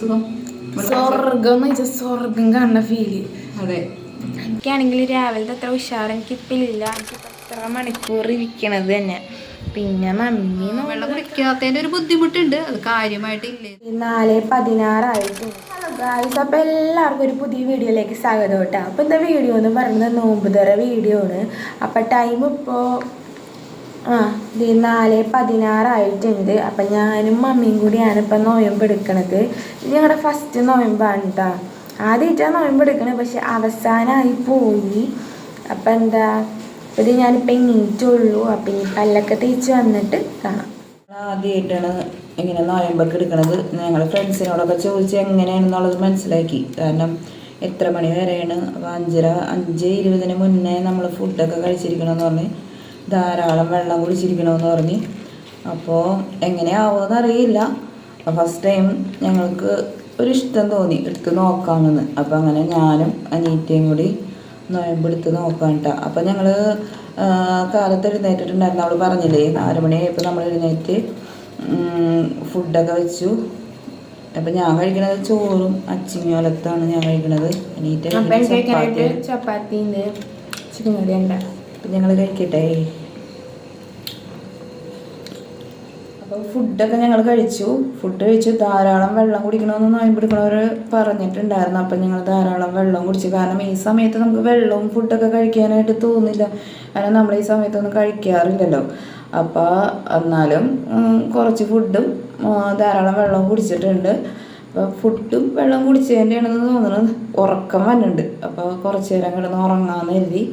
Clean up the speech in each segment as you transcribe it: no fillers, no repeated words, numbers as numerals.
സുഖം. സ്വർഗം എന്ന് വെച്ചാൽ സ്വർഗം കാണുന്ന ഫീല്. അതെ, എനിക്കാണെങ്കിൽ രാവിലത്തെ അത്ര ഉഷാറ് എനിക്കിപ്പില്ല. എനിക്കിപ്പോൾ എത്ര മണിക്കൂർ ഇരിക്കണത് തന്നെ. പിന്നെ മമ്മി വെള്ളം കുടിക്കാത്തതിൻ്റെ ഒരു ബുദ്ധിമുട്ടുണ്ട്, അത് കാര്യമായിട്ടില്ലേ. 4:16 ഹലോ ഗായ്സ്, അപ്പോൾ എല്ലാവർക്കും ഒരു പുതിയ വീഡിയോയിലേക്ക് സ്വാഗതം കേട്ടോ. അപ്പോൾ ഇന്നത്തെ വീഡിയോ എന്ന് പറയുന്നത് നോമ്പ് തുറ വീഡിയോ ആണ്. അപ്പോൾ ടൈം ഇപ്പോൾ 4:16 അപ്പം ഞാനും മമ്മിയും കൂടിയാണ് ഇപ്പം നോയമ്പ് എടുക്കണത്. ഇത് ഞങ്ങളുടെ ഫസ്റ്റ് നോയമ്പാണ് കേട്ടോ. ആദ്യമായിട്ടാണ് നോയമ്പ് എടുക്കണത്, പക്ഷെ അവസാനമായി പോയി. അപ്പം എന്താ ഇത് ഞാനിപ്പോൾ എണീറ്റുള്ളൂ. അപ്പം ഇനി പല്ലൊക്കെ തേച്ച് വന്നിട്ട് കാണാം. ആദ്യമായിട്ടാണ് ഇങ്ങനെ നോയമ്പൊക്കെ എടുക്കണത്. ഞങ്ങൾ ഫ്രണ്ട്സിനോടൊക്കെ ചോദിച്ച് എങ്ങനെയാണെന്നുള്ളത് മനസ്സിലാക്കി. കാരണം എത്ര മണി വരെയാണ്, അപ്പോൾ 5:20 മുന്നേ നമ്മൾ ഫുഡൊക്കെ കഴിച്ചിരിക്കണമെന്ന് പറഞ്ഞ് ധാരാളം വെള്ളം കുടിച്ചിരിക്കണമെന്ന് പറഞ്ഞ്. അപ്പോൾ എങ്ങനെയാവുമെന്ന് അറിയില്ല. ഫസ്റ്റ് ടൈം ഞങ്ങൾക്ക് ഒരിഷ്ടം തോന്നി എടുത്ത് നോക്കാമെന്ന്. അപ്പോൾ അങ്ങനെ ഞാനും അനീറ്റയും കൂടി നോയമ്പെടുത്ത് നോക്കാം കേട്ടോ. അപ്പോൾ ഞങ്ങൾ കാലത്ത് എഴുന്നേറ്റിട്ടുണ്ടായിരുന്നു. അവൾ പറഞ്ഞില്ലേ 4 മണിയായപ്പോൾ നമ്മൾ എഴുന്നേറ്റ് ഫുഡൊക്കെ വെച്ചു. അപ്പം ഞാൻ കഴിക്കണത് ചോറും അച്ചിങ്ങോലത്താണ് ഞാൻ കഴിക്കണത്. അനീറ്റ ചപ്പാത്തിൻ്റെ ചിക്കൻ കറി ഉണ്ട്. അപ്പം ഞങ്ങൾ കഴിക്കട്ടെ. അപ്പോൾ ഫുഡൊക്കെ ഞങ്ങൾ കഴിച്ചു. ഫുഡ് കഴിച്ചു. ധാരാളം വെള്ളം കുടിക്കണമെന്ന് നോയമ്പെടുക്കണവർ പറഞ്ഞിട്ടുണ്ടായിരുന്നു. അപ്പം ഞങ്ങൾ ധാരാളം വെള്ളം കുടിച്ചു. കാരണം ഈ സമയത്ത് നമുക്ക് വെള്ളവും ഫുഡൊക്കെ കഴിക്കാനായിട്ട് തോന്നില്ല. കാരണം നമ്മൾ ഈ സമയത്തൊന്നും കഴിക്കാറില്ലല്ലോ. അപ്പോൾ എന്നാലും കുറച്ച് ഫുഡും ധാരാളം വെള്ളവും കുടിച്ചിട്ടുണ്ട്. അപ്പോൾ ഫുഡും വെള്ളം കുടിച്ചതിൻ്റെയാണെന്ന് തോന്നുന്നത്. ഉറക്കം വന്നിട്ടുണ്ട്. അപ്പോൾ കുറച്ച് നേരം കിടന്ന് ഉറങ്ങാമെന്ന് കരുതി.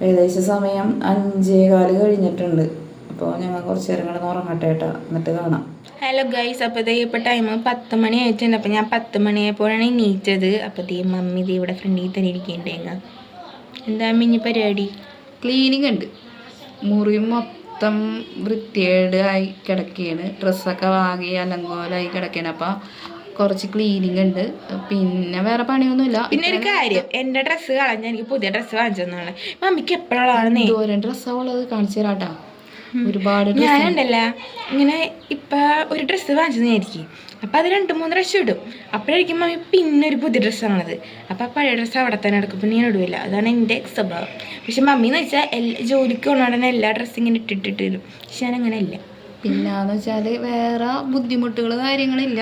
ഏകദേശം സമയം 5:15 കഴിഞ്ഞിട്ടുണ്ട്. അപ്പോൾ ഞങ്ങൾ കുറച്ച് നേരം കിടന്ന് ഉറങ്ങട്ടെ കേട്ടോ, എന്നിട്ട് കാണാം. ഹലോ ഗൈസ്, അപ്പോൾ ഇപ്പോൾ ടൈം 10 മണി ആയിട്ടുണ്ട്. അപ്പോൾ ഞാൻ 10 മണിയായപ്പോഴാണ് എണീറ്റത്. അപ്പോൾ മമ്മി ഇവിടെ ഫ്രണ്ടിൽ തന്നെ ഇരിക്കേണ്ടേങ്ങ. എന്താ മിഞ്ഞി പരിപാടി? ക്ലീനിങ് ഉണ്ട്. മുറി മൊത്തം വൃത്തികേടായി കിടക്കുകയാണ്. ഡ്രസ്സൊക്കെ വാങ്ങി അലങ്കോലായി കിടക്കുകയാണ്. അപ്പോൾ കുറച്ച് ക്ലീനിങ് ഉണ്ട്. പിന്നെ വേറെ പണിയൊന്നുമില്ല. പിന്നെ ഒരു കാര്യം, എൻ്റെ ഡ്രസ്സ് കളഞ്ഞാൽ എനിക്ക് പുതിയ ഡ്രസ്സ് വാങ്ങിച്ചെന്നാണ്. മമ്മിക്ക് എപ്പോഴാണ് ദൂരം ഡ്രസ്സാവുള്ളത് കാണിച്ചു തരാട്ടാ. ഒരുപാട് ഞാനുണ്ടല്ല ഇങ്ങനെ ഇപ്പം ഒരു ഡ്രസ്സ് വാങ്ങിച്ചെന്നായിരിക്കും. അപ്പം അത് 2-3 പ്രാവശ്യം ഇടും. അപ്പോഴായിരിക്കും മമ്മി പിന്നെ ഒരു പുതിയ ഡ്രസ്സാണത്. അപ്പം ആ പഴയ ഡ്രസ്സ് അവിടെ തന്നെ എടുക്കും. പിന്നെ ഞാൻ ഇടുകയില്ല. അതാണ് എൻ്റെ സ്വഭാവം. പക്ഷെ മമ്മി എന്ന് വെച്ചാൽ ജോലിക്ക് കൊണ്ടുപോകണ എല്ലാ ഡ്രസ്സും ഇങ്ങനെ ഇട്ടിട്ട് ഇടും. പക്ഷെ ഞാൻ അങ്ങനെ ഇല്ല. പിന്നെന്ന് വെച്ചാൽ വേറെ ബുദ്ധിമുട്ടുകൾ കാര്യങ്ങളില്ല.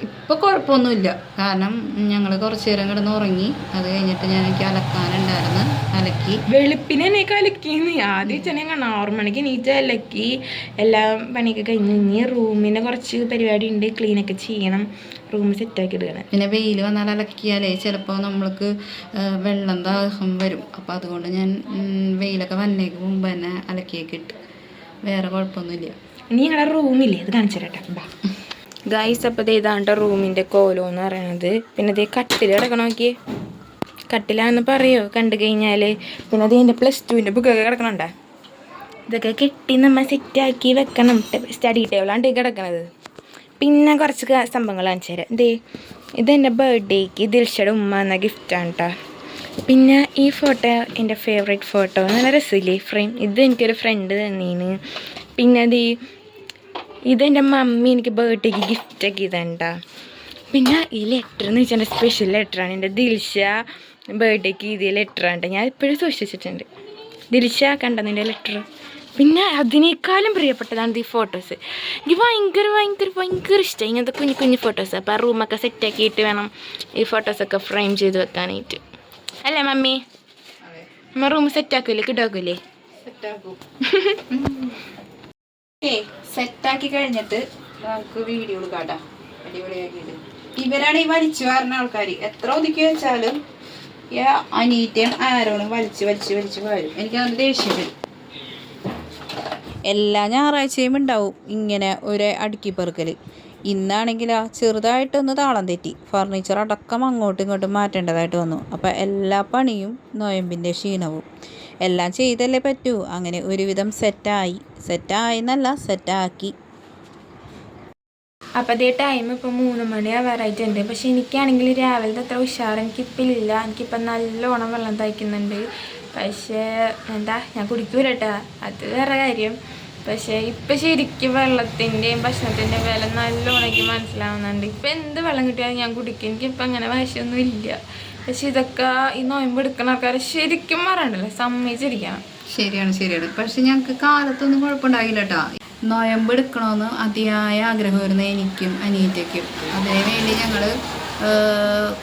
ഇപ്പോൾ കുഴപ്പമൊന്നുമില്ല. കാരണം ഞങ്ങൾ കുറച്ച് നേരം കിടന്ന് ഉറങ്ങി. അത് കഴിഞ്ഞിട്ട് എനിക്ക് അലക്കാനുണ്ടായിരുന്നു, അലക്കി. വെളുപ്പിനെ എന്നെ അലക്കിന്ന് ആദ്യം ചെന്നെ 6 മണിക്ക് നീറ്റ് അലക്കി. എല്ലാം പണിയൊക്കെ കഴിഞ്ഞ് ഇനി റൂമിൻ്റെ കുറച്ച് പരിപാടി ഉണ്ട്. ക്ലീനൊക്കെ ചെയ്യണം. റൂം സെറ്റാക്കി ഇടുകയാണ്. പിന്നെ വെയിൽ വന്നാൽ അലക്കിയാലേ ചിലപ്പോൾ നമ്മൾക്ക് വെള്ളം ദാഹം വരും. അപ്പോൾ അതുകൊണ്ട് ഞാൻ വെയിലൊക്കെ വന്നേക്ക് മുമ്പ് തന്നെ അലക്കിയൊക്കെ ഇട്ട്. വേറെ കുഴപ്പമൊന്നുമില്ല. ഇനി ഞങ്ങളുടെ റൂമില്ലേ, അത് കാണിച്ചു തരട്ടെ ബാ ഗായ്സ്. അപ്പോൾ ഇതാണ്ട് റൂമിൻ്റെ കോലം എന്ന് പറയണത്. പിന്നെ ഇത് കട്ടിൽ കിടക്കണം. നോക്കിയേ, കട്ടിലാണെന്ന് പറയുമോ കണ്ടു കഴിഞ്ഞാൽ. പിന്നെ അത് എൻ്റെ +2ൻ്റെ ബുക്കൊക്കെ കിടക്കണുണ്ടോ. ഇതൊക്കെ കെട്ടി നമ്മൾ സെറ്റാക്കി വെക്കണം. സ്റ്റഡി ടേബിളാണ്ട് കിടക്കണത്. പിന്നെ കുറച്ച് സംഭവങ്ങൾ കാണിച്ചു തരാം. ഇതെൻ്റെ ബർത്ത്ഡേക്ക് ദിൽഷയുടെ ഉമ്മ എന്ന ഗിഫ്റ്റാണ് കേട്ടോ. പിന്നെ ഈ ഫോട്ടോ എൻ്റെ ഫേവറേറ്റ് ഫോട്ടോ. നല്ല രസമില്ലേ ഫ്രെയിം. ഇത് എനിക്കൊരു ഫ്രണ്ട് തന്നീന്. പിന്നെ ഇതെൻ്റെ മമ്മി എനിക്ക് ബർത്ത്ഡേക്ക് ഗിഫ്റ്റൊക്കെ ഇതെണ്ടാ. പിന്നെ ഈ ലെറ്റർ എന്ന് വെച്ചാൽ എൻ്റെ സ്പെഷ്യൽ ലെറ്ററാണ്. എൻ്റെ ദിൽഷ ബർത്ത്ഡേക്ക് ഇത് ലെറ്ററാണ്. ഞാൻ ഇപ്പോഴും സൂക്ഷിച്ചിട്ടുണ്ട്. ദിൽഷ കണ്ടതിൻ്റെ ലെറ്റർ. പിന്നെ അതിനേക്കാളും പ്രിയപ്പെട്ടതാണ് ഈ ഫോട്ടോസ്. എനിക്ക് ഭയങ്കര ഭയങ്കര ഭയങ്കര ഇഷ്ടമായി ഇങ്ങനത്തെ കുഞ്ഞു കുഞ്ഞു ഫോട്ടോസ്. അപ്പോൾ ആ റൂമൊക്കെ സെറ്റാക്കിയിട്ട് വേണം ഈ ഫോട്ടോസൊക്കെ ഫ്രെയിം ചെയ്ത് വെക്കാനായിട്ട്. അല്ലേ മമ്മി? നമ്മൾ റൂം സെറ്റാക്കൂലേ, കിട്ടാക്കൂലേ? സെറ്റാക്കും. സെറ്റാക്കി കഴിഞ്ഞിട്ട് നമുക്ക് വീഡിയോ കാട്ടാം. അടിപൊളിയാക്കിയിട്ട് ഇവരാണ് ഈ വലിച്ചു വരുന്ന ആൾക്കാർ. എത്ര ഒതുക്കി വെച്ചാലും അനീറ്റയും ആരോണും വലിച്ച് വലിച്ച് വലിച്ച് വരും. എനിക്കത് ദേഷ്യം വരും. എല്ലാ ഞായറാഴ്ചയും ഉണ്ടാവും ഇങ്ങനെ ഒരു അടുക്കിപ്പെറുക്കൽ. ഇന്നാണെങ്കിൽ ചെറുതായിട്ടൊന്ന് താളം തെറ്റി. ഫർണിച്ചർ അടക്കം അങ്ങോട്ടും ഇങ്ങോട്ടും മാറ്റേണ്ടതായിട്ട് വന്നു. അപ്പോൾ എല്ലാ പണിയും നോയമ്പിൻ്റെ ക്ഷീണവും എല്ലാം ചെയ്തല്ലേ പറ്റൂ. അങ്ങനെ ഒരുവിധം സെറ്റായി എന്നല്ല, സെറ്റാക്കി. അപ്പോൾ അതേ ടൈം ഇപ്പോൾ 3 മണിയാവാറായിട്ടുണ്ട്. പക്ഷെ എനിക്കാണെങ്കിൽ രാവിലത്തെ അത്ര ഉഷാറ് എനിക്കിപ്പില്ല. എനിക്കിപ്പം നല്ലോണം വെള്ളം തയ്ക്കുന്നുണ്ട്. പക്ഷേ എന്താ ഞാൻ കുടിക്കൂല കേട്ടോ, അത് വേറെ കാര്യം. പക്ഷേ ഇപ്പം ശരിക്കും വെള്ളത്തിൻ്റെയും ഭക്ഷണത്തിൻ്റെയും വില നല്ലോണം എനിക്ക് മനസ്സിലാവുന്നുണ്ട്. ഇപ്പം എന്ത് വെള്ളം കിട്ടിയാലും ഞാൻ കുടിക്കും, എനിക്കിപ്പം അങ്ങനെ വാശിയൊന്നും ഇല്ല. പക്ഷെ ഇതൊക്കെ ഈ നോയമ്പ് എടുക്കുന്ന ആൾക്കാരെ ശരിക്കും പറയണ്ടല്ലോ, സമ്മതിച്ചിരിക്കണം. ശരിയാണ്. പക്ഷെ ഞങ്ങൾക്ക് കാലത്തൊന്നും കുഴപ്പമുണ്ടായില്ല കേട്ടോ. നോയമ്പ് എടുക്കണമെന്ന് അതിയായ ആഗ്രഹമായിരുന്നു എനിക്കും അനിയറ്റയ്ക്കും. അതിനുവേണ്ടി ഞങ്ങൾ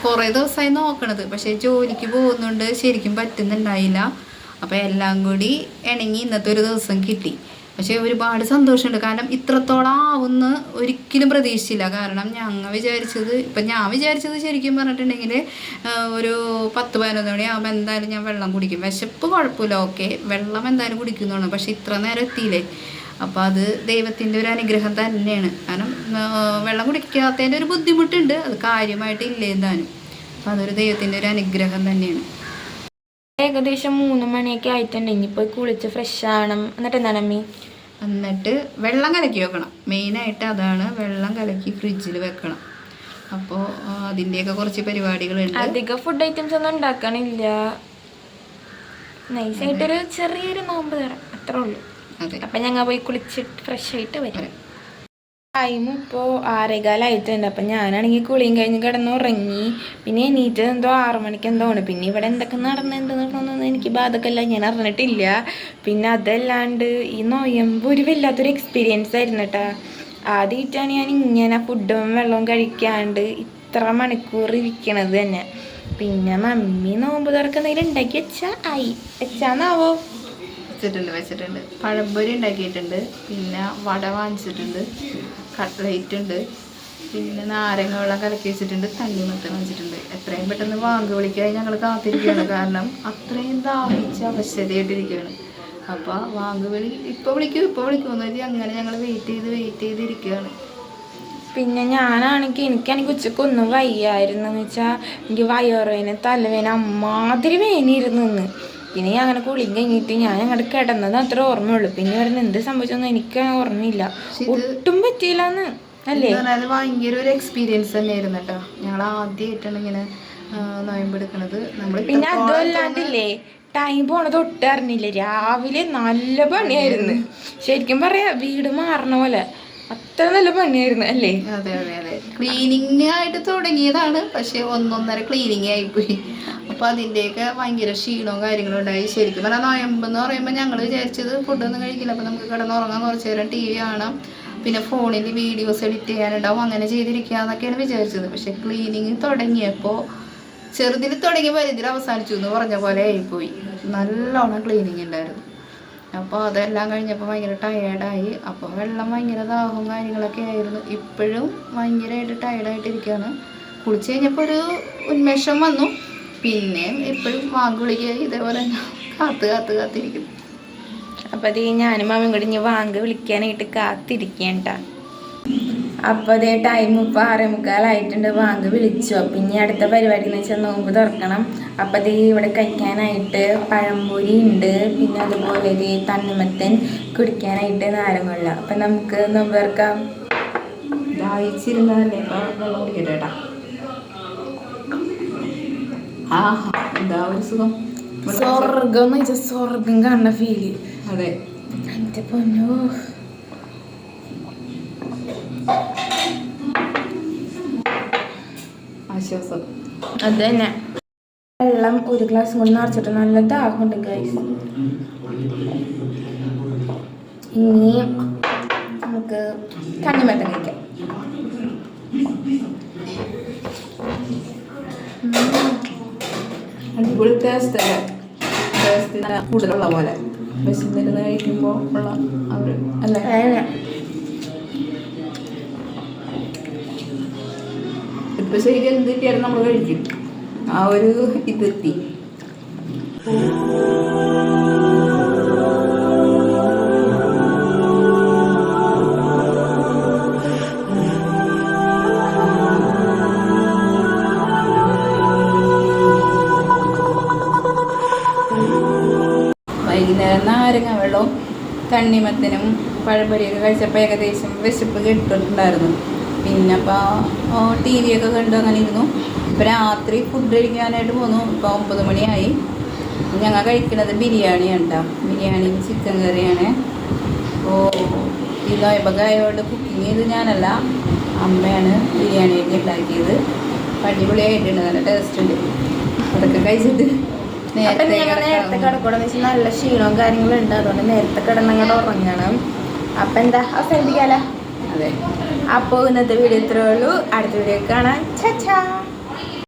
കുറേ ദിവസമായി നോക്കണത്. പക്ഷേ ജോലിക്ക് പോകുന്നുണ്ട് ശരിക്കും പറ്റുന്നുണ്ടായില്ല. അപ്പോൾ എല്ലാം കൂടി ഇണങ്ങി ഇന്നത്തെ ഒരു ദിവസം കിട്ടി. പക്ഷേ ഒരുപാട് സന്തോഷമുണ്ട്. കാരണം ഇത്രത്തോളം ആവുന്ന ഒരിക്കലും പ്രതീക്ഷിച്ചില്ല. കാരണം ഞാൻ വിചാരിച്ചത് ശരിക്കും പറഞ്ഞിട്ടുണ്ടെങ്കിൽ ഒരു 10-11 മണിയാകുമ്പോൾ എന്തായാലും ഞാൻ വെള്ളം കുടിക്കും. വിശപ്പ് കുഴപ്പമില്ല, ഓക്കെ, വെള്ളം എന്തായാലും കുടിക്കുന്നതാണ്. പക്ഷേ ഇത്ര നേരം എത്തിയില്ലേ. അപ്പോൾ അത് ദൈവത്തിൻ്റെ ഒരു അനുഗ്രഹം തന്നെയാണ്. കാരണം വെള്ളം കുടിക്കാത്തതിൻ്റെ ഒരു ബുദ്ധിമുട്ടുണ്ട്, അത് കാര്യമായിട്ട് ഇല്ലേ എന്തായാലും. അപ്പോൾ അതൊരു ദൈവത്തിൻ്റെ ഒരു അനുഗ്രഹം തന്നെയാണ്. ഏകദേശം 3 മണിയൊക്കെ ആയിട്ടുണ്ട്. ഇനിയിപ്പോൾ കുളിച്ച് ഫ്രഷ് ആവണം. എന്നിട്ട് എന്താണ് അമ്മി? എന്നിട്ട് വെള്ളം കലക്കി വെക്കണം. മെയിനായിട്ട് അതാണ്, വെള്ളം കലക്കി ഫ്രിഡ്ജിൽ വെക്കണം. അപ്പോൾ അതിൻ്റെയൊക്കെ കുറച്ച് പരിപാടികളുണ്ട്. അധികം ഫുഡ് ഐറ്റംസ് ഒന്നും ഉണ്ടാക്കണില്ല, നൈസായിട്ടൊരു ചെറിയൊരു നോമ്പ് തരാം, അത്രേ ഉള്ളൂ. അതെ. അപ്പം ഞങ്ങൾ പോയി കുളിച്ചിട്ട് ഫ്രഷ് ആയിട്ട് വരാം. ടൈം ഇപ്പോൾ 6:15 അപ്പം ഞാനാണെങ്കിൽ കുളിയും കഴിഞ്ഞ് കിടന്നുറങ്ങി. പിന്നെ എണീറ്റ് എന്തോ 6 മണിക്ക് എന്തോ ആണ്. പിന്നെ ഇവിടെ എന്തൊക്കെ നടന്നതെന്ന് എനിക്ക് ബാധകമല്ല, ഞാൻ അറിഞ്ഞിട്ടില്ല. പിന്നെ അതല്ലാണ്ട് ഈ നോയമ്പ് ഒരു വല്ലാത്തൊരു എക്സ്പീരിയൻസ് ആയിരുന്നു കേട്ടോ. ആദ്യമായിട്ടാണ് ഞാൻ ഇങ്ങനെ ഫുഡും വെള്ളവും കഴിക്കാണ്ട് ഇത്ര മണിക്കൂർ ഇരിക്കണത് തന്നെ. പിന്നെ മമ്മി നോമ്പ് തുറക്കുന്നതിൽ ഉണ്ടാക്കി വെച്ചാന്നാവോ വെച്ചിട്ടുണ്ട്. പഴംപൊരി ഉണ്ടാക്കിയിട്ടുണ്ട്, പിന്നെ വട വാങ്ങിച്ചിട്ടുണ്ട്, കട്ട്ലേറ്റ് ഉണ്ട്, പിന്നെ നാരങ്ങ വെള്ളം കലക്കി വെച്ചിട്ടുണ്ട്, തണ്ണിമത്തൻ വെച്ചിട്ടുണ്ട്. എത്രയും പെട്ടെന്ന് വാങ്ങി വിളിക്കാൻ ഞങ്ങൾ കാത്തിരിക്കുകയാണ്. കാരണം അത്രയും ദാഹിച്ച അവശതയായിട്ടിരിക്കുകയാണ്. അപ്പോൾ വാങ്ങി വിളി ഇപ്പോൾ വിളിക്കുമെന്ന് വെച്ചാൽ അങ്ങനെ ഞങ്ങൾ വെയിറ്റ് ചെയ്തിരിക്കുകയാണ്. പിന്നെ എനിക്കാണെങ്കിൽ ഉച്ചക്കൊന്നും വയ്യായിരുന്നു. എന്ന് വെച്ചാൽ എനിക്ക് വയറുവേന, തലവേന, അമ്മാതിരി വേനിയിരുന്നു നിന്ന്. പിന്നെ ഞാൻ അങ്ങനെ കുളിയും കഴിഞ്ഞിട്ട് ഞാൻ അങ്ങോട്ട് കിടന്നത് അത്ര ഓർമ്മയുള്ളൂ. പിന്നെ ഇവിടെ എന്ത് സംഭവിച്ചൊന്നും എനിക്ക് ഓർമ്മയില്ല, ഒട്ടും പറ്റിയില്ലെന്ന് അല്ലേ. ഭയങ്കര ഒരു എക്സ്പീരിയൻസ് തന്നെയായിരുന്നു കേട്ടോ. ഞങ്ങൾ ആദ്യമായിട്ടാണ് ഇങ്ങനെ നോയമ്പെടുക്കണത്. പിന്നെ അതുമല്ലാണ്ടില്ലേ, ടൈം പോണത് ഒട്ടും അറിഞ്ഞില്ല. രാവിലെ നല്ല പണിയായിരുന്നു, ശരിക്കും പറയാ വീട് മാറണ പോലെ അത്ര നല്ല പണിയായിരുന്നു അല്ലേ. അതെ. ക്ലീനിങ് ആയിട്ട് തുടങ്ങിയതാണ്, പക്ഷെ 1.5 ക്ലീനിങ് ആയിപ്പോയി. അപ്പോൾ അതിൻ്റെയൊക്കെ ഭയങ്കര ക്ഷീണവും കാര്യങ്ങളും ഉണ്ടായി. ശരിക്കും പറഞ്ഞാൽ നോയമ്പെന്ന് പറയുമ്പോൾ ഞങ്ങൾ വിചാരിച്ചത് ഫുഡൊന്നും കഴിക്കില്ല, അപ്പോൾ നമുക്ക് കിടന്നുറങ്ങാൻ, കുറച്ച് നേരം TV കാണാം, പിന്നെ ഫോണിൽ വീഡിയോസ് എഡിറ്റ് ചെയ്യാനുണ്ടാവും, അങ്ങനെ ചെയ്തിരിക്കുക എന്നൊക്കെയാണ് വിചാരിച്ചത്. പക്ഷെ ക്ലീനിങ് തുടങ്ങിയപ്പോൾ ചെറുതിൽ തുടങ്ങിയ വലുതിൽ അവസാനിച്ചു എന്ന് പറഞ്ഞ പോലെ ആയിപ്പോയി. നല്ലോണം ക്ലീനിങ് ഉണ്ടായിരുന്നു. അപ്പോൾ അതെല്ലാം കഴിഞ്ഞപ്പോൾ ഭയങ്കര ടയേർഡായി. അപ്പോൾ വെള്ളം ഭയങ്കര ദാഹവും കാര്യങ്ങളൊക്കെ ആയിരുന്നു. ഇപ്പോഴും ഭയങ്കരമായിട്ട് ടയേർഡായിട്ടിരിക്കുകയാണ്. കുളിച്ച് കഴിഞ്ഞപ്പോൾ ഒരു ഉന്മേഷം വന്നു. പിന്നെ ഇപ്പോഴും വാങ്ങി വിളിക്കുക ഇതേപോലെ കാത്തിരിക്കുന്നു. അപ്പോൾ അതേ ഞാനും മാമയും കൂടി ഇനി വാങ്ങി വിളിക്കാനായിട്ട് കാത്തിരിക്കേണ്ട. അപ്പോൾ അതേ ടൈം ഇപ്പോൾ 6:45 വാങ്ങി വിളിച്ചു. അപ്പം ഇനി അടുത്ത പരിപാടി എന്ന് വെച്ചാൽ നോമ്പ് തുറക്കണം. അപ്പം അതേ ഇവിടെ കഴിക്കാനായിട്ട് പഴംപൊരി ഉണ്ട്, പിന്നെ അതുപോലെ ഇതേ തണ്ണിമത്തൻ, കുടിക്കാനായിട്ട് നാരങ്ങ. അപ്പം നമുക്ക് നോമ്പ് തുറക്കാം. ദാഹിച്ചിരുന്നതല്ലേ, ഇപ്പോൾ വെള്ളം കുടിക്കട്ടെ കേട്ടോ. എന്താ ഒരു സുഖം, സ്വർഗം എന്ന് വെച്ചാൽ സ്വർഗം കാണുന്ന ഫീല്. അതെ. എൻ്റെ പൊന്നോ, ആശ്വാസം. അത് തന്നെ. വെള്ളം ഒരു ഗ്ലാസ് കൊണ്ട് നിറച്ചിട്ട് നല്ല ദാഹമുണ്ട് ഗൈസ്. ഇനി നമുക്ക് തണ്ണിമത്തൻ കഴിക്കാം. അടിപൊളി ടേസ്റ്റ് കൂടുതലുള്ള പോലെ വിശന്നിരുന്ന് കഴിക്കുമ്പോൾ ഉള്ള അവർ അല്ലേ. ഇപ്പം ശരിക്കും എന്ത് കിട്ടിയാലും നമ്മൾ കഴിക്കും, ആ ഒരു ഇതെത്തി. വൈകുന്നേരം നാരങ്ങ വെള്ളവും തണ്ണിമത്തനും പഴംപൊരിയൊക്കെ കഴിച്ചപ്പോൾ ഏകദേശം വിശപ്പ് കിട്ടിയിട്ടുണ്ടായിരുന്നു. പിന്നെ അപ്പോൾ TV ഒക്കെ കണ്ട് അങ്ങനെ ഇരുന്നു. ഇപ്പോൾ രാത്രി ഫുഡ് കഴിക്കാനായിട്ട് പോന്നു. ഇപ്പോൾ 9 മണിയായി. ഞങ്ങൾ കഴിക്കുന്നത് ബിരിയാണിയാണ് കേട്ടോ. ബിരിയാണിയും ചിക്കൻ കറിയാണ്. അപ്പോൾ ഈ നോയമ്പൊക്കെ ആയതുകൊണ്ട് കുക്കിങ് ചെയ്ത് ഞാനല്ല, അമ്മയാണ് ബിരിയാണിയൊക്കെ ഉണ്ടാക്കിയത്. അടിപൊളിയായിട്ടുണ്ട്, നല്ല ടേസ്റ്റ് ഉണ്ട്. അതൊക്കെ കഴിച്ചിട്ട് നേരത്തെ കിടക്കൂടെന്ന് വെച്ചാൽ നല്ല ക്ഷീണവും കാര്യങ്ങളും ഉണ്ട്, അതുകൊണ്ട് നേരത്തെ കിടന്നങ്ങോട്ട് ഉറങ്ങണം. അപ്പം എന്താ അവസാനിപ്പിക്കാലോ. അതെ. അപ്പോൾ ഇന്നത്തെ വീഡിയോ ഇത്രയേ ഉള്ളൂ. അടുത്ത വീഡിയോ കാണാം. ചാ